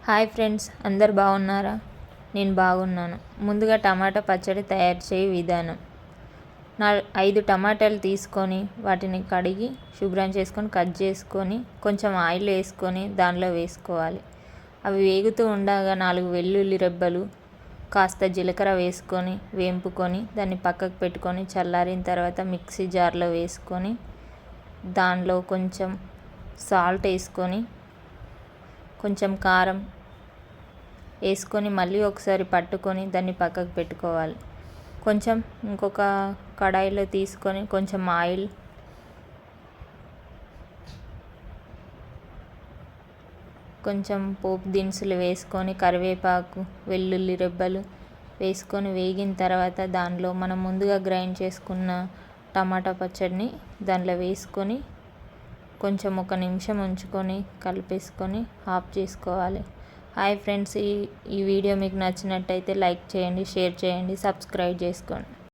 Hi friends, అందరు బాగున్నారా? నేను బాగున్నాను. ముందుగా టమాటా పచ్చడి తయారు చేయ విధానం. 5 టమాటాలు తీసుకొని వాటిని కడిగి శుభ్రం చేసుకొని కట్ చేసుకొని కొంచెం ఆయిల్ వేసుకొని దానిలో వేసుకోవాలి. అవి వేగుతూ ఉండగా 4 వెల్లుల్లి రెబ్బలు, కాస్త జీలకర్ర వేసుకొని వేంపుకొని దాన్ని పక్కకు పెట్టుకొని చల్లారిన తర్వాత మిక్సీ జార్లో వేసుకొని దానిలో కొంచెం సాల్ట్ వేసుకొని కొంచెం కారం వేసుకొని మళ్ళీ ఒకసారి పట్టుకొని దాన్ని పక్కకు పెట్టుకోవాలి. కొంచెం ఇంకొక కడాయిలో తీసుకొని కొంచెం ఆయిల్, కొంచెం పోపు దినుసులు వేసుకొని కరివేపాకు, వెల్లుల్లి రెబ్బలు వేసుకొని వేగిన తర్వాత దానిలో మనం ముందుగా గ్రైండ్ చేసుకున్న టమాటా పచ్చడిని దానిలో వేసుకొని కొంచెం 1 నిమిషం ఉంచుకొని కలిపేసుకొని ఆఫ్ చేసుకోవాలి. హాయ్ ఫ్రెండ్స్, ఈ వీడియో మీకు నచ్చినట్టయితే లైక్ చేయండి, షేర్ చేయండి, సబ్స్క్రైబ్ చేసుకోండి.